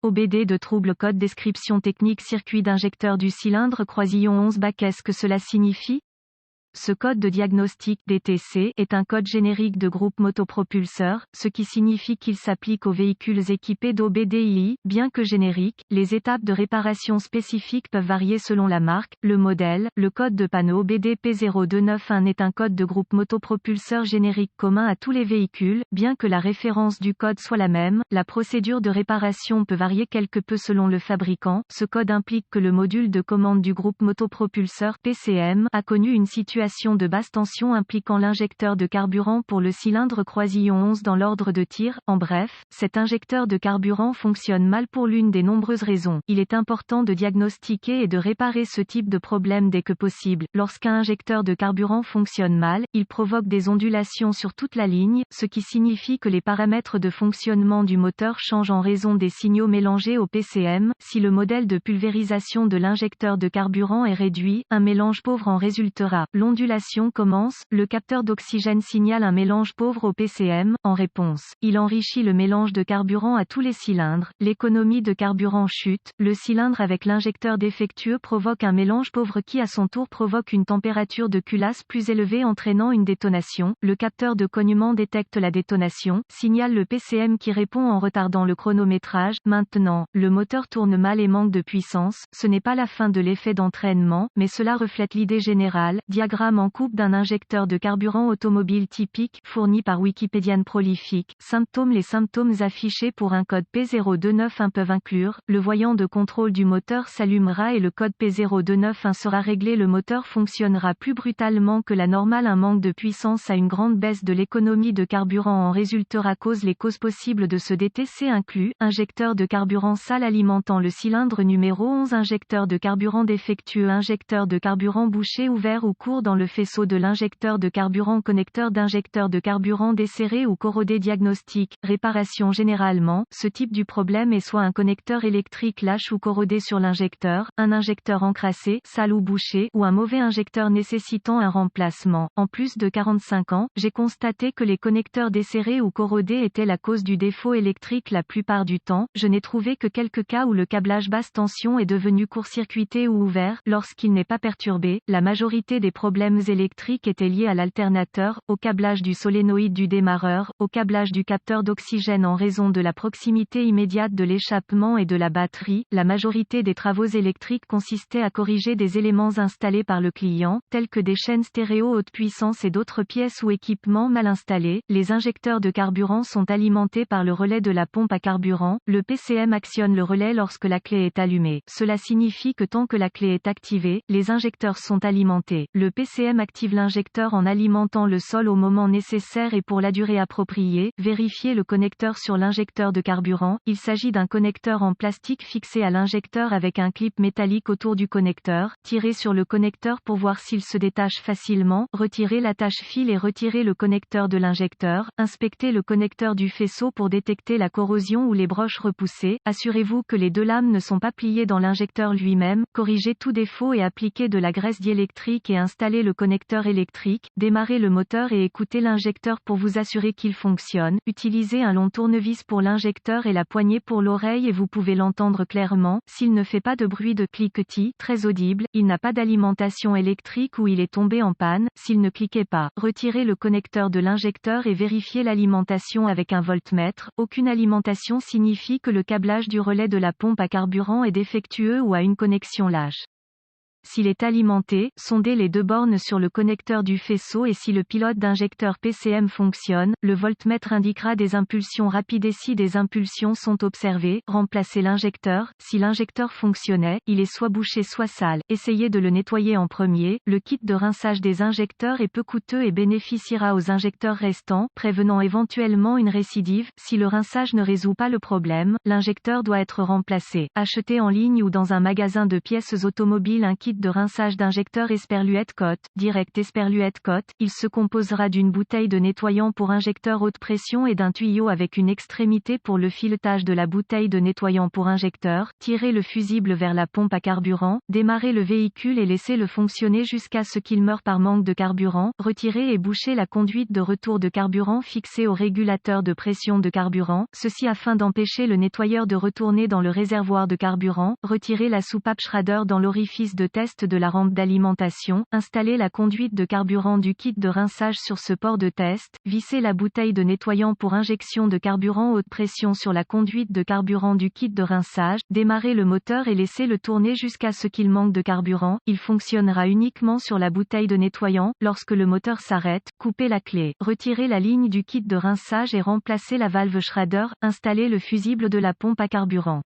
OBD de trouble code description technique circuit d'injecteur du cylindre croisillon 11 BAC. Qu'est-ce que cela signifie? Ce code de diagnostic DTC est un code générique de groupe motopropulseur, ce qui signifie qu'il s'applique aux véhicules équipés d'OBDI. Bien que générique, les étapes de réparation spécifiques peuvent varier selon la marque, le modèle. Le code de panneau OBD P0291 est un code de groupe motopropulseur générique commun à tous les véhicules. Bien que la référence du code soit la même, la procédure de réparation peut varier quelque peu selon le fabricant. Ce code implique que le module de commande du groupe motopropulseur PCM a connu une situation de basse tension impliquant l'injecteur de carburant pour le cylindre croisillon 11 dans l'ordre de tir. En bref, cet injecteur de carburant fonctionne mal pour l'une des nombreuses raisons. Il est important de diagnostiquer et de réparer ce type de problème dès que possible. Lorsqu'un injecteur de carburant fonctionne mal, il provoque des ondulations sur toute la ligne, ce qui signifie que les paramètres de fonctionnement du moteur changent en raison des signaux mélangés au PCM. Si le modèle de pulvérisation de l'injecteur de carburant est réduit, un mélange pauvre en résultera. L'ondulation commence, le capteur d'oxygène signale un mélange pauvre au PCM. En réponse, il enrichit le mélange de carburant à tous les cylindres. L'économie de carburant chute, le cylindre avec l'injecteur défectueux provoque un mélange pauvre qui à son tour provoque une température de culasse plus élevée entraînant une détonation. Le capteur de cognement détecte la détonation, signale le PCM qui répond en retardant le chronométrage. Maintenant, le moteur tourne mal et manque de puissance. Ce n'est pas la fin de l'effet d'entraînement, mais cela reflète l'idée générale. Diagramme en coupe d'un injecteur de carburant automobile typique, fourni par Wikipédian prolifique. Symptômes. Les symptômes affichés pour un code P0291 peuvent inclure, le voyant de contrôle du moteur s'allumera et le code P0291 sera réglé. Le moteur fonctionnera plus brutalement que la normale. Un manque de puissance à une grande baisse de l'économie de carburant en résultera. Les causes possibles de ce DTC incluent, injecteur de carburant sale alimentant le cylindre numéro 11, injecteur de carburant défectueux, injecteur de carburant bouché ouvert ou court dans le faisceau de l'injecteur de carburant, connecteur d'injecteur de carburant desserré ou corrodé. Diagnostic, réparation. Généralement, ce type du problème est soit un connecteur électrique lâche ou corrodé sur l'injecteur, un injecteur encrassé, sale ou bouché, ou un mauvais injecteur nécessitant un remplacement. En plus de 45 ans, j'ai constaté que les connecteurs desserrés ou corrodés étaient la cause du défaut électrique la plupart du temps. Je n'ai trouvé que quelques cas où le câblage basse tension est devenu court-circuité ou ouvert, lorsqu'il n'est pas perturbé. La majorité des problèmes électriques étaient liés à l'alternateur, au câblage du solénoïde du démarreur, au câblage du capteur d'oxygène en raison de la proximité immédiate de l'échappement et de la batterie. La majorité des travaux électriques consistaient à corriger des éléments installés par le client, tels que des chaînes stéréo haute puissance et d'autres pièces ou équipements mal installés. Les injecteurs de carburant sont alimentés par le relais de la pompe à carburant. Le PCM actionne le relais lorsque la clé est allumée. Cela signifie que tant que la clé est activée, les injecteurs sont alimentés. Le PCM active l'injecteur en alimentant le sol au moment nécessaire et pour la durée appropriée. Vérifiez le connecteur sur l'injecteur de carburant. Il s'agit d'un connecteur en plastique fixé à l'injecteur avec un clip métallique autour du connecteur. Tirez sur le connecteur pour voir s'il se détache facilement. Retirez l'attache-fil et retirez le connecteur de l'injecteur. Inspectez le connecteur du faisceau pour détecter la corrosion ou les broches repoussées. Assurez-vous que les deux lames ne sont pas pliées dans l'injecteur lui-même. Corrigez tout défaut et appliquez de la graisse diélectrique et installez le connecteur électrique. Démarrez le moteur et écoutez l'injecteur pour vous assurer qu'il fonctionne. Utilisez un long tournevis pour l'injecteur et la poignée pour l'oreille et vous pouvez l'entendre clairement. S'il ne fait pas de bruit de cliquetis, très audible, il n'a pas d'alimentation électrique ou il est tombé en panne. S'il ne cliquait pas, retirez le connecteur de l'injecteur et vérifiez l'alimentation avec un voltmètre. Aucune alimentation signifie que le câblage du relais de la pompe à carburant est défectueux ou a une connexion lâche. S'il est alimenté, sondez les deux bornes sur le connecteur du faisceau et si le pilote d'injecteur PCM fonctionne, le voltmètre indiquera des impulsions rapides et si des impulsions sont observées, remplacez l'injecteur. Si l'injecteur fonctionnait, il est soit bouché soit sale. Essayez de le nettoyer en premier. Le kit de rinçage des injecteurs est peu coûteux et bénéficiera aux injecteurs restants, prévenant éventuellement une récidive. Si le rinçage ne résout pas le problème, l'injecteur doit être remplacé. Achetez en ligne ou dans un magasin de pièces automobiles un kit de rinçage d'injecteur Esperluette Cote, direct Esperluette Cote. Il se composera d'une bouteille de nettoyant pour injecteur haute pression et d'un tuyau avec une extrémité pour le filetage de la bouteille de nettoyant pour injecteur. Tirez le fusible vers la pompe à carburant, démarrez le véhicule et laissez-le fonctionner jusqu'à ce qu'il meure par manque de carburant. Retirez et bouchez la conduite de retour de carburant fixée au régulateur de pression de carburant, ceci afin d'empêcher le nettoyeur de retourner dans le réservoir de carburant. Retirez la soupape Schrader dans l'orifice de test de la rampe d'alimentation. Installez la conduite de carburant du kit de rinçage sur ce port de test. Vissez la bouteille de nettoyant pour injection de carburant haute pression sur la conduite de carburant du kit de rinçage. Démarrez le moteur et laissez-le tourner jusqu'à ce qu'il manque de carburant. Il fonctionnera uniquement sur la bouteille de nettoyant. Lorsque le moteur s'arrête, coupez la clé. Retirez la ligne du kit de rinçage et remplacez la valve Schrader. Installez le fusible de la pompe à carburant.